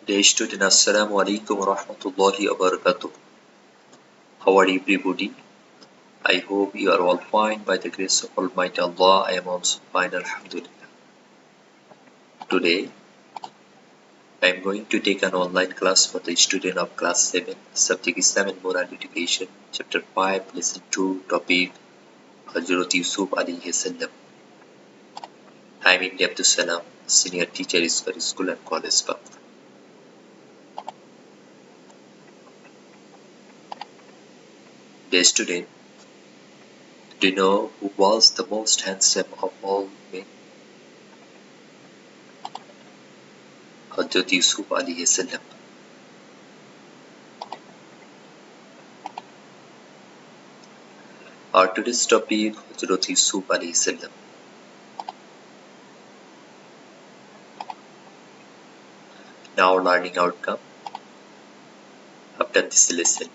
Dear student, Assalamu alaikum wa rahmatullahi wa barakatuh. How are everybody? I hope you are all fine by the grace of Almighty Allah. I am also fine, Alhamdulillah. Today, I am going to take an online class for the student of class 7, subject Islam and Moral Education, chapter 5, lesson 2, topic Hazrat Yusuf alayhi salam. I am India Abdul Salam, senior teacher is for school and college Pak. Dear student, do you know who was the most handsome of all men? Hazrat Yusuf alayhi salam. Our today's topic Hazrat Yusuf alayhi salam. Now learning outcome after this lesson.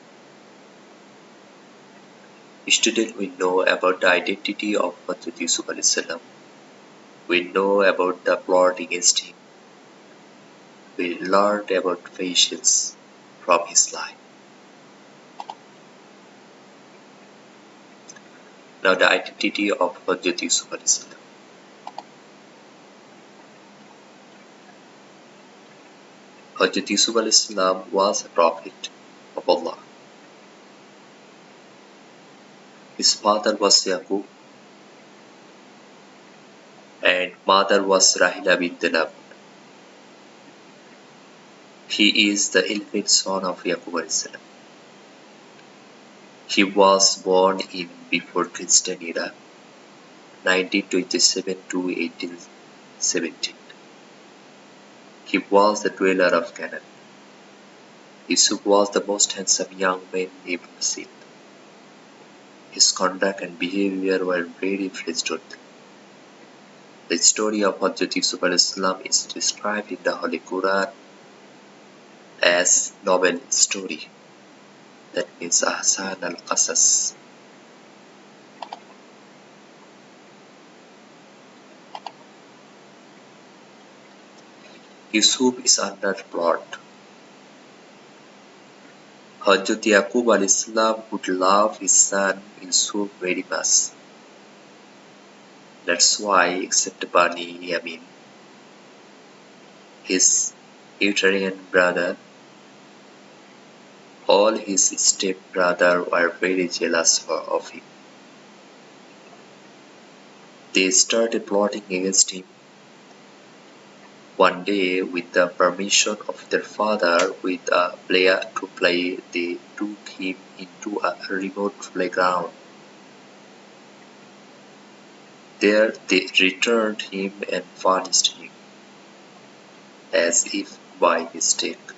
Student, we know about the identity of Hazrat Yusuf alayhi salam. We know about the plot against him. We learned about patience from his life. Now the identity of Hazrat Yusuf alayhi salam. Hazrat Yusuf alayhi salam was a prophet of Allah. His father was Yaqub and mother was Rahila bint Nab. He is the 11th son of Yaqub alayhi salam. He was born in before Christian era, 1927 to 1817. He was the dweller of Canaan. Yusuf was the most handsome young man ever seen. His conduct and behavior were very praiseworthy. The story of Hazrat Yusuf alayhi salam is described in the Holy Quran as novel story. That means Ahsan al-Qasas. Yusuf is under plot. Hazrat Yaqub alayhi salam would love his son Yusuf very much. That's why, except Bani Yamin, his uterine brother, all his step-brother were very jealous of him. They started plotting against him. One day, with the permission of their father with a player to play, they took him into a remote playground. There they returned him and punished him, as if by mistake,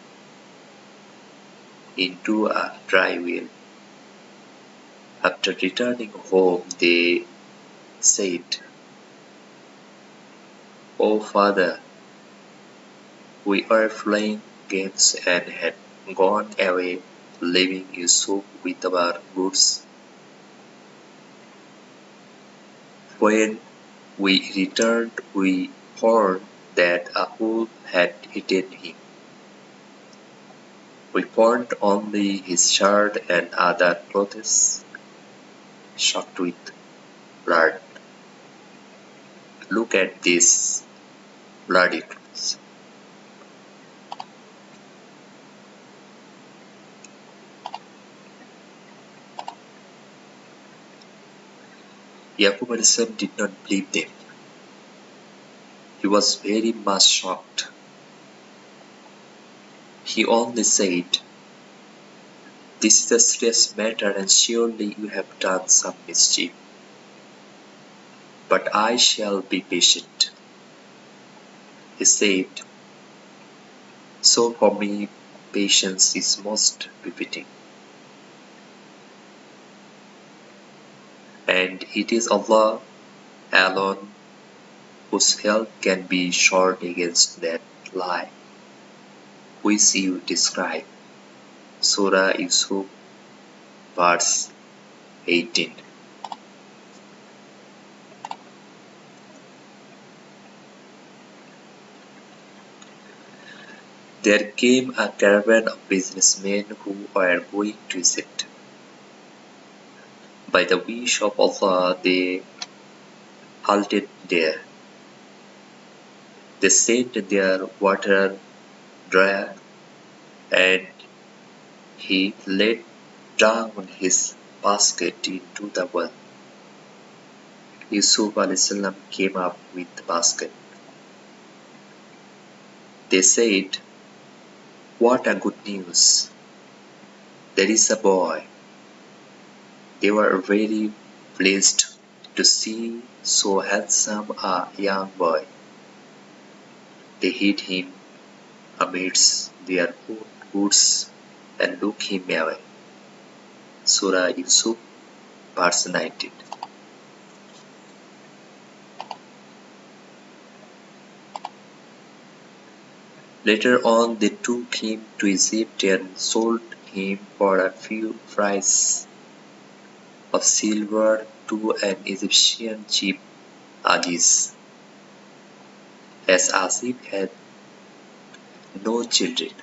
into a dry well. After returning home, they said, "Oh father, we were playing games and had gone away, leaving Yusuf with our goods. When we returned, we found that a wolf had eaten him. We found only his shirt and other clothes soaked with blood. Look at these bloody clothes." Yaqub alayhi salam did not believe them. He was very much shocked. He only said, "This is a serious matter and surely you have done some mischief. But I shall be patient." He said, "So for me patience is most befitting. And it is Allah alone whose help can be short against that lie which you describe." Surah Yusuf, verse 18. There came a caravan of businessmen who were going to Egypt. By the wish of Allah, they halted there. They set their water dry, and he let down his basket into the well. Yusuf a.s. came up with the basket. They said, "What a good news! There is a boy." They were very pleased to see so handsome a young boy. They hid him amidst their own goods and took him away. Surah Yusuf, verse 19. Later on they took him to Egypt and sold him for a few price of silver to an Egyptian chief Aziz. As Aziz had no children,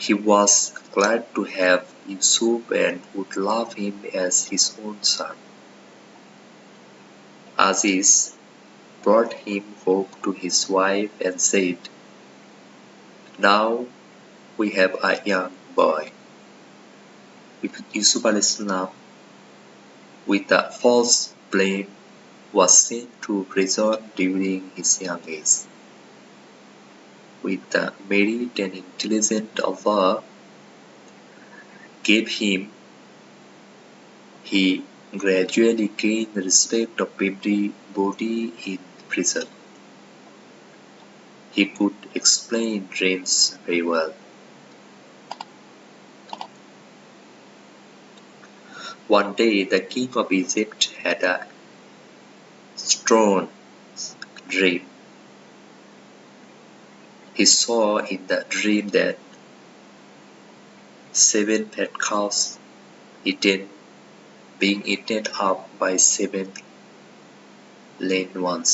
he was glad to have Yusuf and would love him as his own son. Aziz brought him home to his wife and said, "Now we have a young boy." Yusuf a.s. with a false blame was sent to prison during his young age. With the merit and intelligence Allah gave him, he gradually gained the respect of everybody in prison. He could explain dreams very well. One day the king of Egypt had a strange dream. He saw in the dream that 7 fat cows being eaten up by 7 lean ones.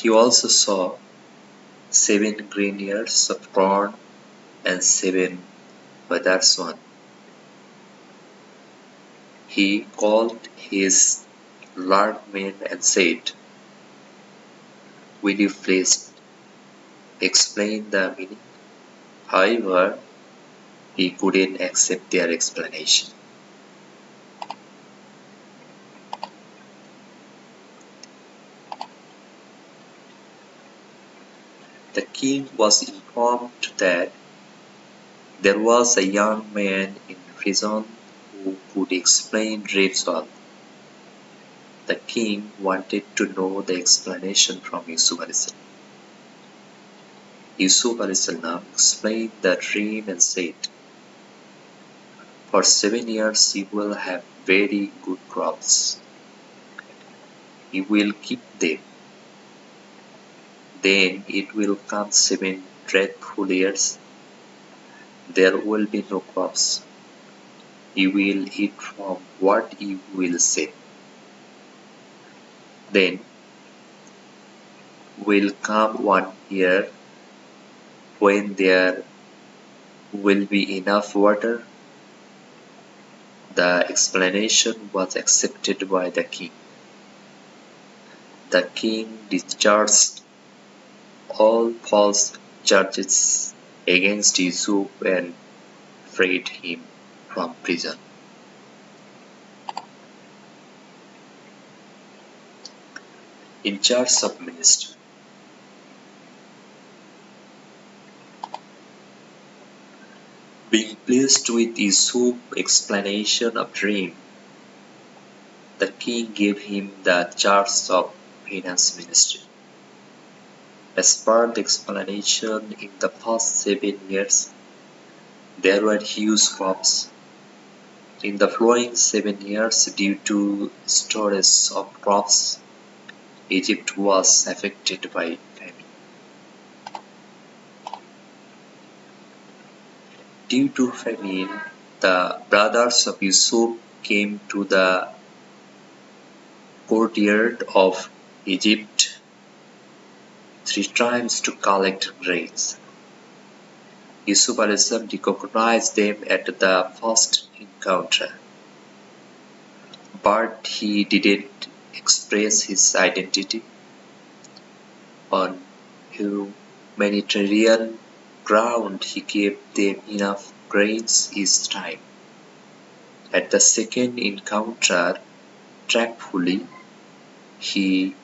He also saw 7 green ears of corn and 7 withered ones. He called his learned men and said, "Will you please explain the meaning?" However, he couldn't accept their explanation. The king was informed that there was a young man in prison who could explain dreams well. The king wanted to know the explanation from Yusuf a.s. Yusuf a.s. explained the dream and said, "For 7 years you will have very good crops. You will keep them. Then it will come 7 dreadful years. There will be no crops. You will eat from what you will save. Then will come 1 year when there will be enough water." The explanation was accepted by the king. The king discharged all false charges against Yusuf and freed him from prison. In charge of ministry. Being pleased with Yusuf's explanation of dream, the king gave him the charge of finance ministry. As per the explanation, in the first 7 years, there were huge crops. In the following 7 years, due to shortage of crops, Egypt was affected by famine. Due to famine, the brothers of Yusuf came to the courtyard of Egypt 3 times to collect grains. Yusuf recognized them at the first encounter, but he didn't express his identity. On humanitarian ground, he gave them enough grains each time. At the second encounter, tactfully, he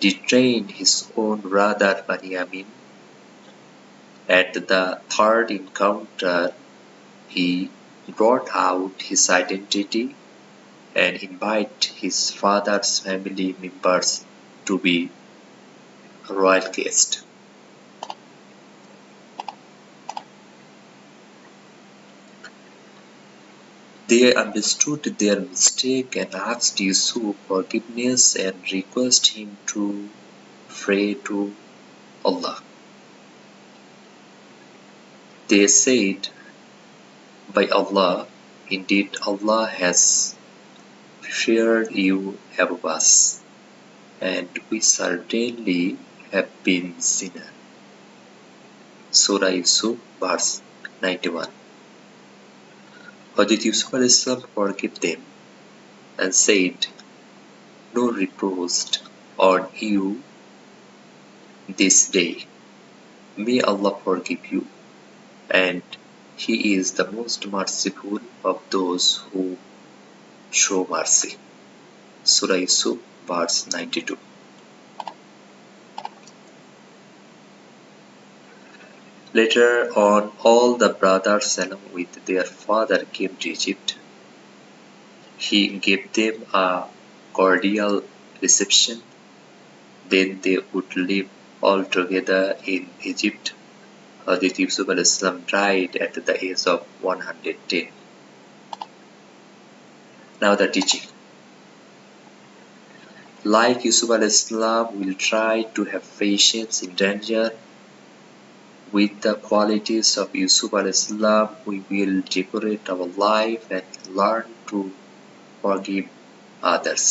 detained his own brother Benjamin. At the third encounter, he brought out his identity and invited his father's family members to be a royal guest. They understood their mistake and asked Yusuf forgiveness and requested him to pray to Allah. They said, "By Allah, indeed Allah has preferred you above us, and we certainly have been sinners." Surah Yusuf, verse 91. Hazrat Yusuf forgave them and said, "No reproach on you this day. May Allah forgive you, and He is the most merciful of those who show mercy." Surah Yusuf, verse 92. Later on, all the brothers along with their father came to Egypt. He gave them a cordial reception. Then they would live all together in Egypt. Hazrat Yusuf died at the age of 110. Now the teaching. Like Yusuf will try to have patience in danger. With the qualities of Yusuf we will decorate our life and learn to forgive others.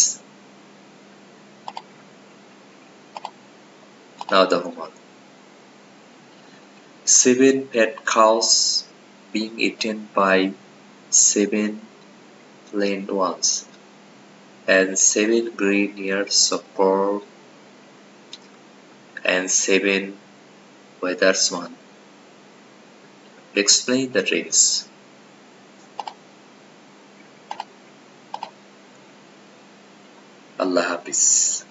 Now the homework. 7 fat cows being eaten by 7 plain ones, and 7 green ears of corn, and 7 withered swans. Explain the dreams. Allah Hafiz.